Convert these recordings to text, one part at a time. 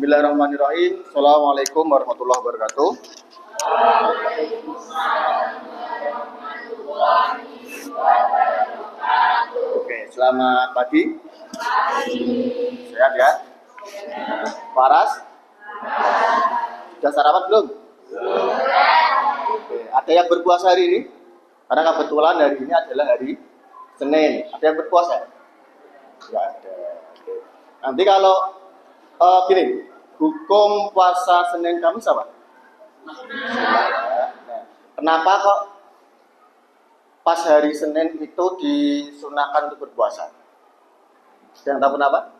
Bismillahirrahmanirrahim. Assalamualaikum warahmatullahi wabarakatuh. Oke, selamat pagi. Sehat ya? Paras? Sudah sarapan belum? Oke, ada yang berpuasa hari ini? Karena kebetulan hari ini adalah hari Senin. Ada yang berpuasa? Tidak ada. Oke. Nanti kalau gini, hukum puasa Senin Kamis apa? Nah, kenapa kok pas hari Senin itu disunahkan untuk berpuasa? Yang tahu kenapa?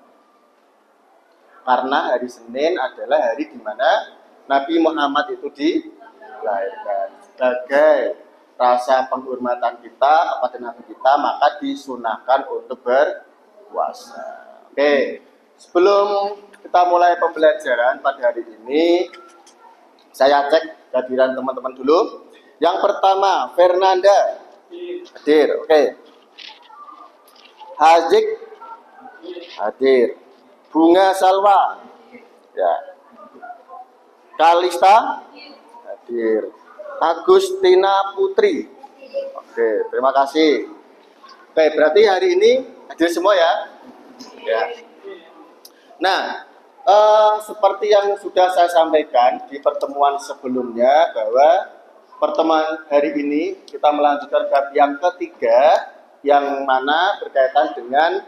Karena hari Senin adalah hari di mana Nabi Muhammad itu dilahirkan. Sebagai rasa penghormatan kita kepada Nabi kita, maka disunahkan untuk berpuasa. Oke, sebelum kita mulai pembelajaran pada hari ini, saya cek kehadiran teman-teman dulu. Yang pertama, Fernanda hadir. Oke. Hazik hadir. Bunga Salwa, ya. Kalista hadir. Agustina Putri. Oke, terima kasih. Oke, berarti hari ini hadir semua ya. Ya. Nah, seperti yang sudah saya sampaikan di pertemuan sebelumnya, bahwa pertemuan hari ini kita melanjutkan bab yang ketiga, yang mana berkaitan dengan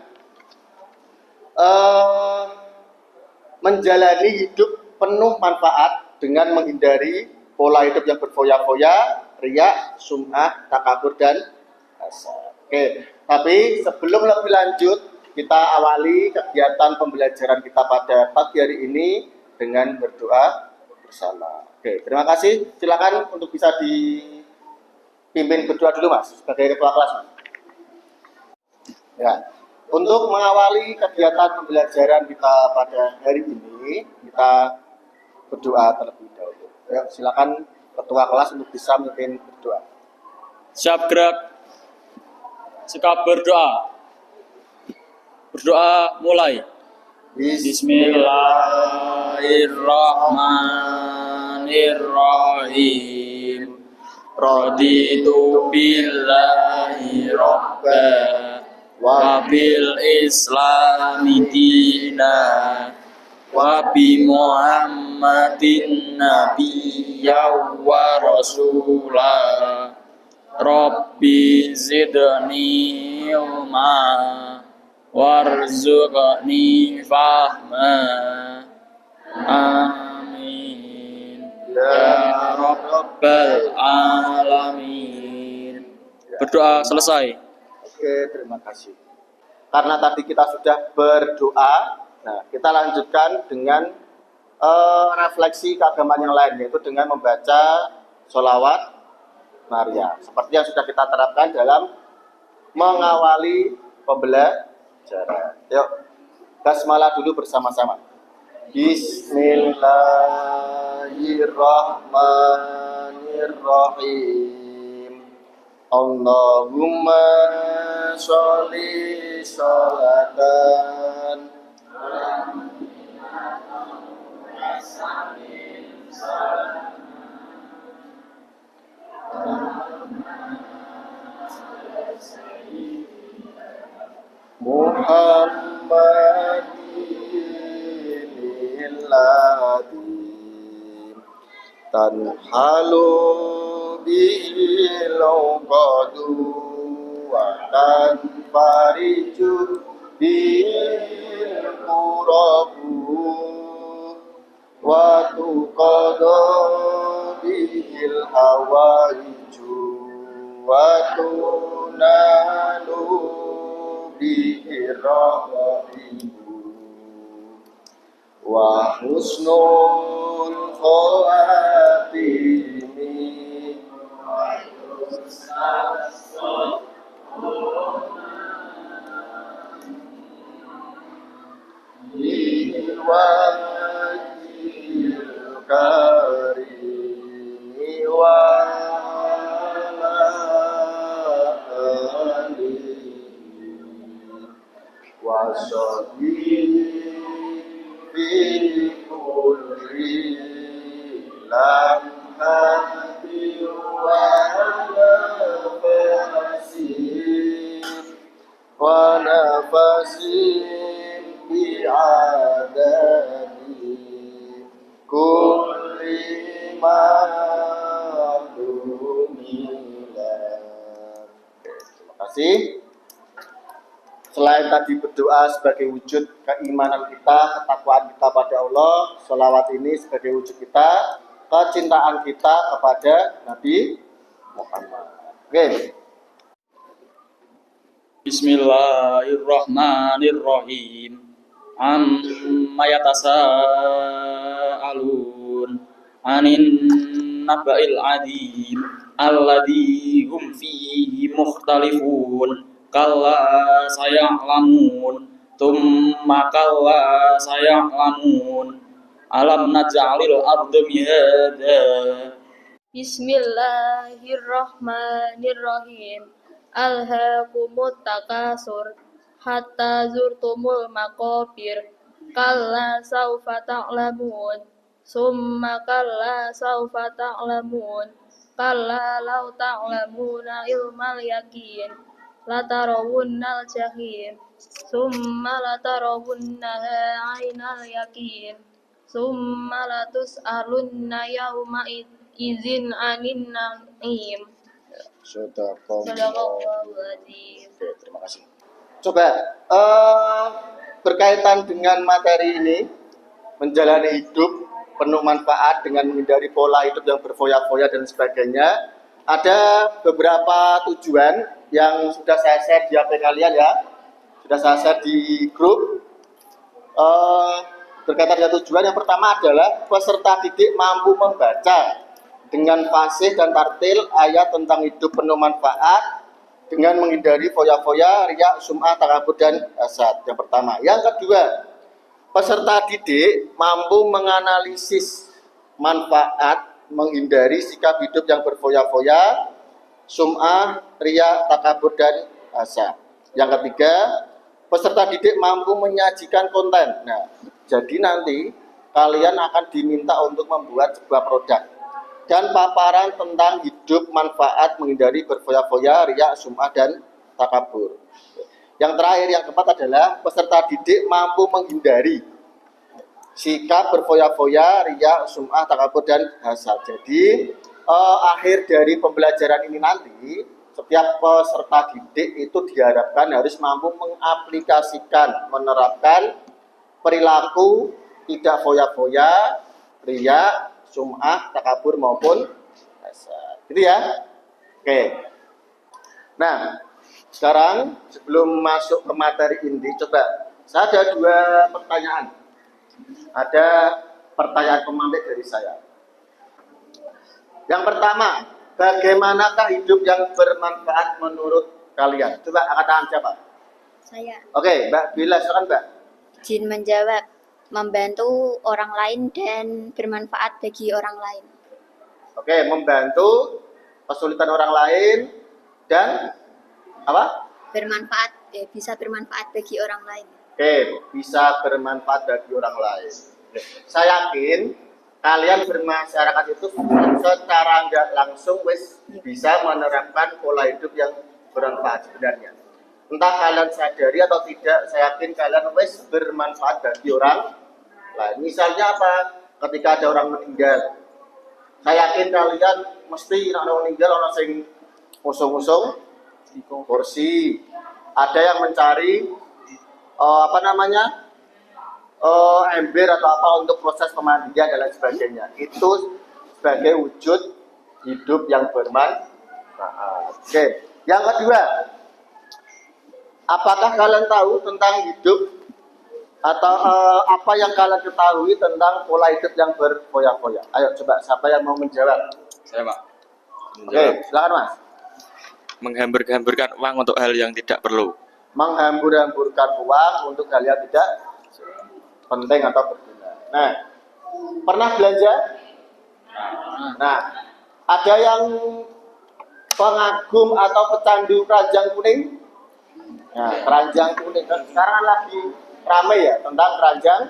menjalani hidup penuh manfaat dengan menghindari pola hidup yang berfoya-foya, riya, sum'ah, takabur, dan hasad. Oke, tapi sebelum lebih lanjut, kita awali kegiatan pembelajaran kita pada pagi hari ini dengan berdoa bersama. Oke, terima kasih. Silakan untuk bisa dipimpin berdoa dulu, Mas, sebagai ketua kelas, Mas. Ya, untuk mengawali kegiatan pembelajaran kita pada hari ini, kita berdoa terlebih dahulu. Ya, silakan ketua kelas untuk bisa memimpin berdoa. Siap gerak. Sikap berdoa. Berdoa mulai. Bismillahirrahmanirrahim. Raditu billahi rabba wa bil islami dina wa bi muhammadin nabiyya wa rasulah. Rabbi zidni ilma warzuqni fahma. Amin ya rabbal alamin. Berdoa selesai. Oke, terima kasih. Karena tadi kita sudah berdoa, nah kita lanjutkan dengan refleksi keagamaan yang lain, yaitu dengan membaca sholawat Maria, seperti yang sudah kita terapkan dalam mengawali pembelajaran. Yuk, basmalah dulu bersama-sama. Bismillahirrahmanirrahim. Allahumma sholli sholatan Muhammadin illati tanhalu bihil uqadu wa tanfariju bihil qurabu wa tuqadu bihil hawaiju wa tunalu bihir rahmatihi wa husnul khawatim wa wajhil karim wa alihi wa sahbihi kasih. Selain tadi berdoa sebagai wujud keimanan kita, ketakwaan kita pada Allah, sholawat ini sebagai wujud kita, kecintaan kita kepada Nabi Muhammad. Oke. Bismillahirrahmanirrahim. Amma yatasaalun anin naba'il adzim alladzi hum fihi mukhtalifun kalla saya'lamun thumma kalla saya'lamun alam naj'alil arda mihada. Bismillahirrahmanirrahim. Alhaakumut takasur hatta zurtumul maqabir. Kalla saufa ta'lamun. Summa kalla saufa ta'lamun. Kalla law ta'lamuna ilmal yakin. Latarawunnal jahim. Summa latarawunnaha ainal yakin. Summa latus'alunna yawma izin anin na'im. Sadaqallahul-adzim. Oke, terima kasih. Coba berkaitan dengan materi ini, menjalani hidup penuh manfaat dengan menghindari pola hidup yang berfoya-foya dan sebagainya. Ada beberapa tujuan yang sudah saya share di HP kalian ya, sudah saya share di grup. Berkaitan dengan tujuan yang pertama adalah peserta didik mampu membaca dengan fasih dan tartil ayat tentang hidup penuh manfaat dengan menghindari foya-foya, riya, sum'ah, takabur, dan hasad. Yang pertama. Yang kedua, peserta didik mampu menganalisis manfaat menghindari sikap hidup yang berfoya-foya, sum'ah, riya, takabur, dan hasad. Yang ketiga, peserta didik mampu menyajikan konten. Nah, jadi nanti kalian akan diminta untuk membuat sebuah produk dan paparan tentang hidup manfaat menghindari berfoya-foya, riya, sum'ah, dan takabur. Yang terakhir, yang keempat adalah peserta didik mampu menghindari sikap berfoya-foya, riya, sum'ah, takabur, dan hasad. Jadi akhir dari pembelajaran ini nanti setiap peserta didik itu diharapkan harus mampu mengaplikasikan, menerapkan perilaku tidak foya-foya, riya, sum'ah, takabur maupun hasad. Gitu ya. Oke. Nah, sekarang sebelum masuk ke materi inti, coba saya ada dua pertanyaan. Ada pertanyaan pemantik dari saya. Yang pertama, bagaimanakah hidup yang bermanfaat menurut kalian? Coba angkat tangan siapa? Saya. Oke, Mbak Bila, silakan Mbak. Izin menjawab, membantu orang lain dan bermanfaat bagi orang lain. Oke, membantu kesulitan orang lain dan apa? Bermanfaat, bisa bermanfaat bagi orang lain. Oke, bisa bermanfaat bagi orang lain. Saya yakin kalian bermasyarakat itu secara nggak langsung bisa menerapkan pola hidup yang bermanfaat sebenarnya. Entah kalian sadari atau tidak, saya yakin kalian bermanfaat bagi orang lain. Misalnya apa? Ketika ada orang meninggal, saya yakin kalian mesti orang meninggal orang sing usung-usung kursi. Ada yang mencari ember atau apa untuk proses pemandian dan lain sebagainya. Itu sebagai wujud hidup yang bermanfaat. Oke. Yang kedua, apakah kalian tahu tentang hidup atau apa yang kalian ketahui tentang pola hidup yang berfoya-foya? Ayo coba, siapa yang mau menjawab? Saya, Pak. Oke, silakan Mas. Menghambur-hamburkan uang untuk hal yang tidak perlu. Menghambur-hamburkan uang untuk hal yang tidak penting atau berguna. Nah, pernah belanja? Nah, ada yang pengagum atau pecandu keranjang kuning? Nah, keranjang kuning kan sekarang lagi ramai ya tentang keranjang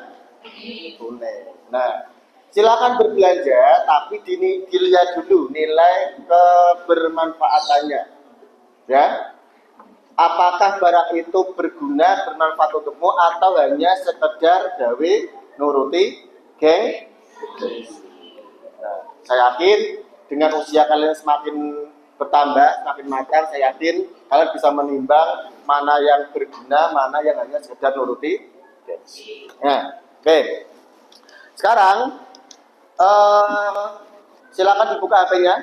kuning. Nah, silakan berbelanja, tapi dilihat dulu nilai kebermanfaatannya. Ya, apakah barang itu berguna, bermanfaat untukmu atau hanya sekedar gawe nuruti geng? Nah, saya yakin dengan usia kalian semakin bertambah, semakin matang, saya yakin kalian bisa menimbang mana yang berguna, mana yang hanya sekedar nuruti gaji. Nah, oke. Sekarang silakan dibuka HP-nya.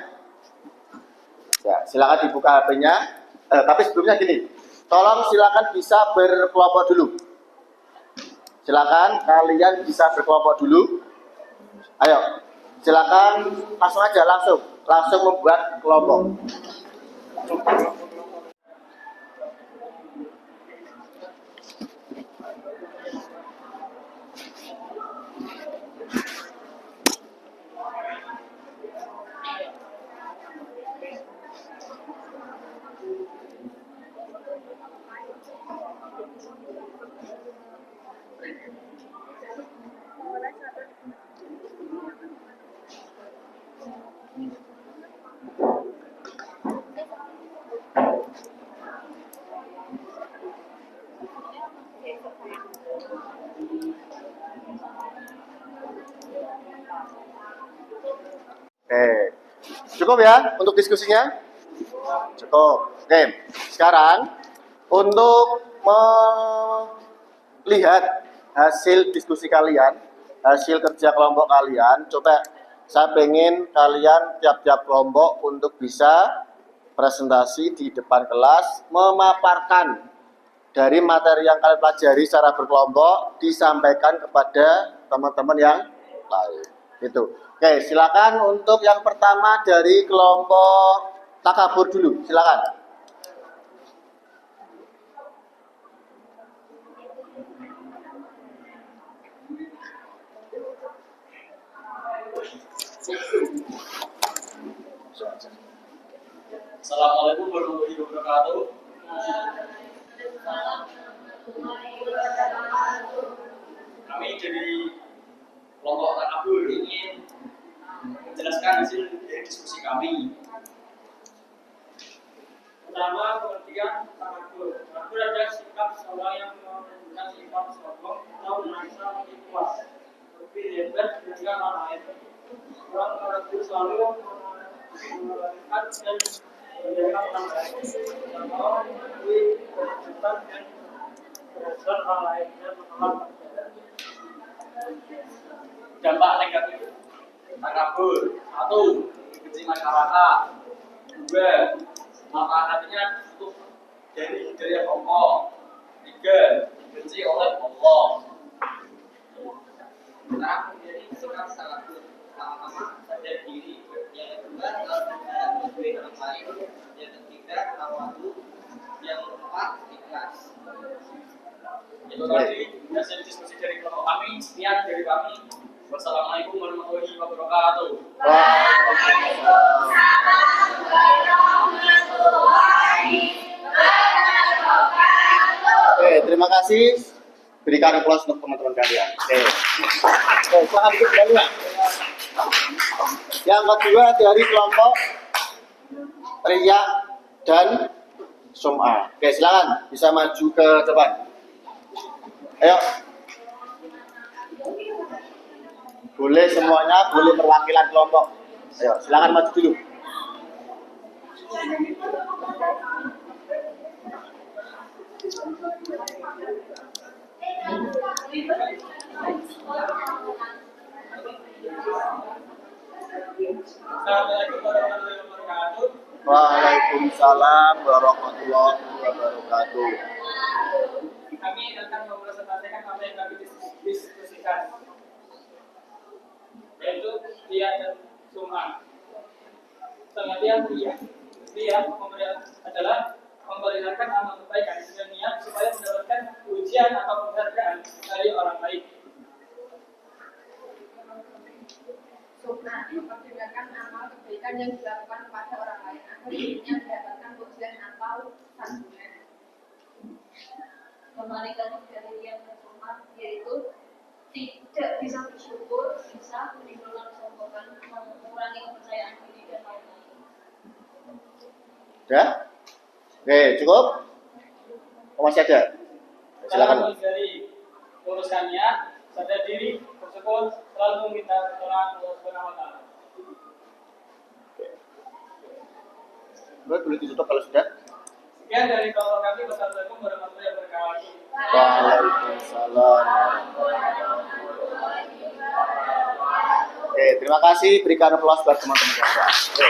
Ya, silakan dibuka HP-nya. Tapi sebelumnya gini, tolong silakan bisa berkelompok dulu. Silakan kalian bisa berkelompok dulu. Ayo, silakan langsung aja langsung membuat kelompok. Oke, cukup ya untuk diskusinya? Cukup. Oke, sekarang untuk melihat hasil diskusi kalian, hasil kerja kelompok kalian, coba saya pengen kalian tiap-tiap kelompok untuk bisa presentasi di depan kelas, memaparkan dari materi yang kalian pelajari secara berkelompok, disampaikan kepada teman-teman yang lain. Itu. Oke, silakan untuk yang pertama dari kelompok takabur dulu, silakan. Assalamualaikum warahmatullahi wabarakatuh. Kami dari kelompok takabur ingin menjelaskan hasil dari diskusi kami. Pertama, pengertian takabur. Takabur adalah sikap seorang yang menunjukkan sifat sombong atau merasa lebih kuat, lebih hebat dibandingkan orang lain. Orang takabur selalu melihat dan menjadikan orang lain, atau lebih berdebat dan berasal orang lain dan menolak perbedaan. Dampak negatif takabur: 1. Benci masyarakat. 2. Masyarakatnya tutup dari hidayah Allah. 3. Dibenci oleh Allah. Kita menjadi sikap takabur. Pertama, sadar diri. Yang kedua, dalam menghargai orang lain. Yang ketiga, tawadu. Yang keempat, ikhlas. Itu tadi hasil diskusi dari kelompok kami. Sekian dari kami. Wassalamualaikum warahmatullahi wabarakatuh. Oke, terima kasih. Berikan aplaus untuk teman-teman kalian. Oke, silakan duduk kembali. Yang kedua dari kelompok Ria dan Sum'a. Oke, silakan bisa maju ke depan. Ayo. Boleh semuanya, boleh perwakilan kelompok. Ayo, silakan maju dulu. Assalamualaikum warahmatullahi wabarakatuh. Waalaikumsalam warahmatullahi wabarakatuh. Kami akan mempresentasikan apa yang kami diskusikan, yaitu Ria dan Sum'a. Pengertian Ria adalah memperlihatkan amal kebaikan dengan niat supaya mendapatkan ujian atau penghargaan dari orang lain. Sum'a memperlihatkan amal kebaikan yang dilakukan kepada orang lain agar dirinya mendapatkan ujian atau sanjungan. Kebalikan dari yang pertama yaitu tidak bisa bersyukur, bisa menimbulkan kesombongan, mengurangi kepercayaan diri dan lain-lain. Sudah? Oke, cukup? Oh, masih ada? Silakan. Dari uruskannya, sadar diri, bersyukur, selalu meminta pertolongan Allah Subhanahu wa Ta'ala. Boleh ditutup kalau sudah. Sekian dari kelompok kami. Wassalamualaikum warahmatullahi wabarakatuh. Waalaikumsalam. Oke, terima kasih. Berikan aplaus buat teman-teman semua. Oke,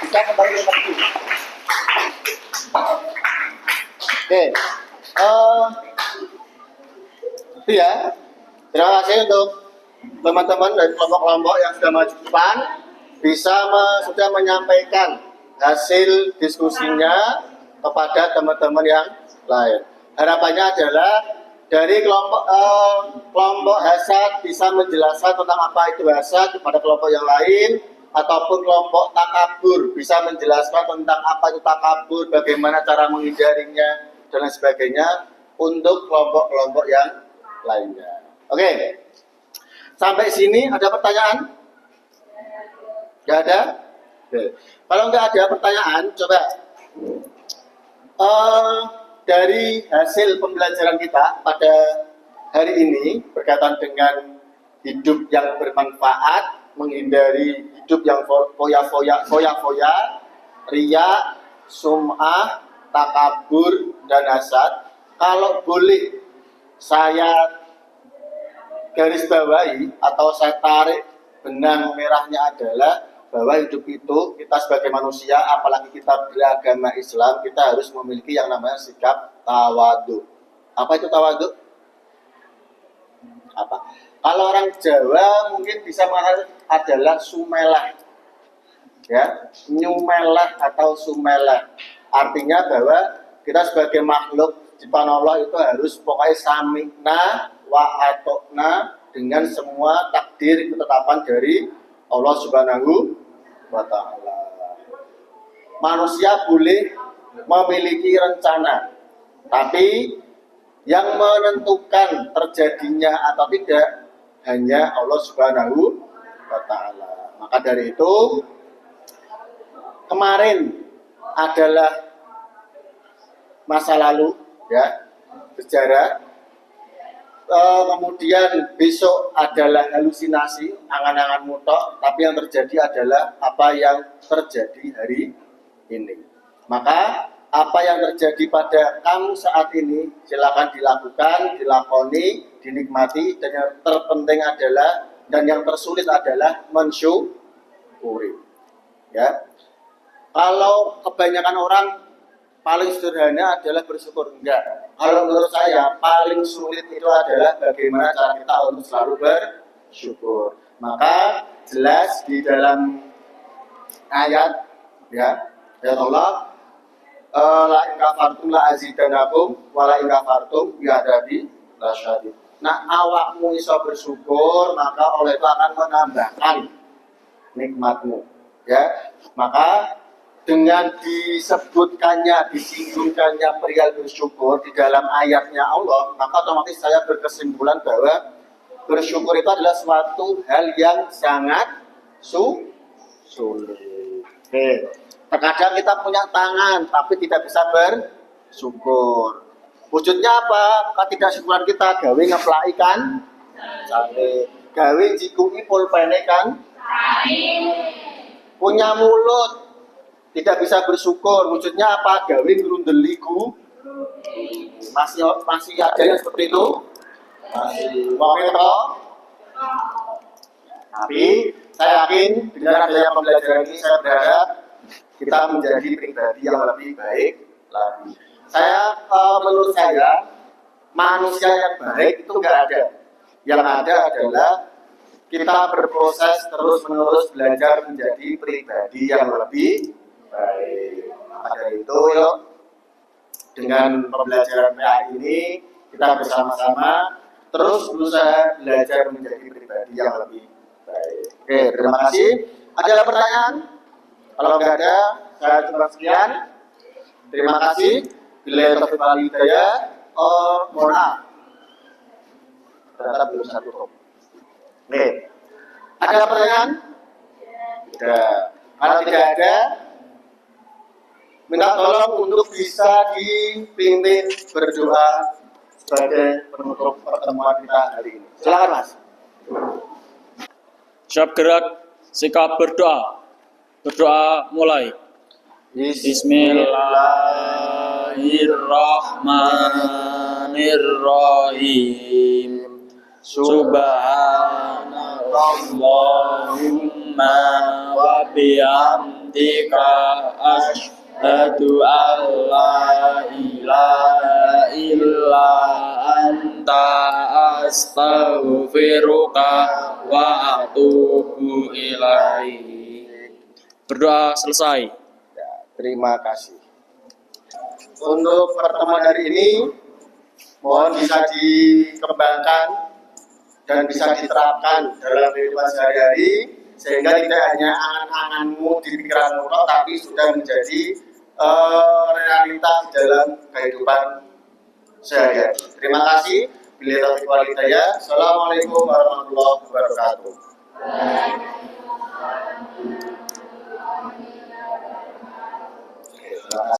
kita kembali ke topik. Oke, itu ya. Terima kasih untuk teman-teman dari kelompok-kelompok yang sudah maju ke depan, sudah menyampaikan hasil diskusinya kepada teman-teman yang lain. Harapannya adalah dari kelompok hasad bisa menjelaskan tentang apa itu hasad kepada kelompok yang lain, ataupun kelompok takabur bisa menjelaskan tentang apa itu takabur, bagaimana cara menghindarinya dan lain sebagainya untuk kelompok-kelompok yang lainnya. Oke, sampai sini ada pertanyaan? Nggak ada? Oke. Kalau nggak ada pertanyaan, coba dari hasil pembelajaran kita pada hari ini berkaitan dengan hidup yang bermanfaat, menghindari hidup yang foya-foya, riya, sum'ah, takabur, dan hasad. Kalau boleh saya garis bawahi atau saya tarik benang merahnya adalah bahwa hidup itu kita sebagai manusia, apalagi kita beragama Islam, kita harus memiliki yang namanya sikap tawadhu. Apa itu tawadhu? Apa? Kalau orang Jawa mungkin bisa mengatakan adalah sumelah, ya, nyumelah atau sumelah. Artinya bahwa kita sebagai makhluk ciptaan Allah itu harus pokoknya sami'na wa atokna dengan semua takdir ketetapan dari Allah Subhanahu wa ta'ala. Manusia boleh memiliki rencana, tapi yang menentukan terjadinya atau tidak hanya Allah Subhanahu wa ta'ala. Maka dari itu kemarin adalah masa lalu, ya, sejarah. Kemudian besok adalah halusinasi, angan-angan mutok, tapi yang terjadi adalah apa yang terjadi hari ini. Maka apa yang terjadi pada kamu saat ini silakan dilakukan, dilakoni, dinikmati, dan yang terpenting adalah dan yang tersulit adalah mensyukuri. Ya, kalau kebanyakan orang paling sederhana adalah bersyukur, enggak. Kalau menurut saya paling sulit itu adalah bagaimana cara kita untuk selalu bersyukur. Maka jelas di dalam ayat, ya, ayat Allah, la in kafartum la azidanakum wa la in kafartum bi'adabi lasyadid. Nah, awakmu iso bersyukur, maka Allah itu akan menambahkan nikmatmu, ya. Maka dengan disebutannya, disinggungkannya perihal bersyukur di dalam ayatnya Allah, maka otomatis saya berkesimpulan bahwa bersyukur itu adalah suatu hal yang sangat sulit. Oke. Terkadang kita punya tangan tapi tidak bisa bersyukur. Wujudnya apa? Ketidaksyukuran kita gawe ngeplaki kan? Gawe jikuki pulpene kan? Punya mulut tidak bisa bersyukur, wujudnya apa? Gawe ngrundeliku. Masih ada yang seperti itu? Masih. Wong itu. Tapi saya yakin dengan adanya pembelajaran ini saya berharap kita menjadi pribadi yang lebih baik lagi. Menurut saya manusia yang baik itu enggak ada. Yang ada adalah kita berproses terus-menerus belajar menjadi pribadi yang lebih baik. Maka dari itu, yuk, dengan pembelajaran PA ini kita bersama-sama terus berusaha belajar menjadi pribadi yang lebih baik. Oke, terima kasih. Ada pertanyaan? Kalau nggak ada, saya cuma sekian. Terima kasih. Bila taufiq wal hidayah, mohon maaf. Ternyata belum satu top. Oke. Ada pertanyaan? Tidak. Kalau tidak ada, minta tolong untuk bisa dipimpin berdoa sebagai penutup pertemuan kita hari ini. Silakan, Mas. Siap gerak, sikap berdoa. Berdoa mulai. Bismillahirrahmanirrahim. Subhanallahumma wa bihamdika asyhadu an la ilaha illa anta astaghfiruka wa atubu ilaik. Berdoa selesai. Ya, terima kasih. Untuk pertemuan hari ini mohon bisa dikembangkan dan bisa diterapkan dalam kehidupan sehari-hari sehingga tidak hanya angan-anganmu di pikiranmu tapi sudah menjadi realita di dalam kehidupan sehari-hari. Terima kasih. Billahi taufiq wal hidayah. Assalamualaikum warahmatullahi wabarakatuh.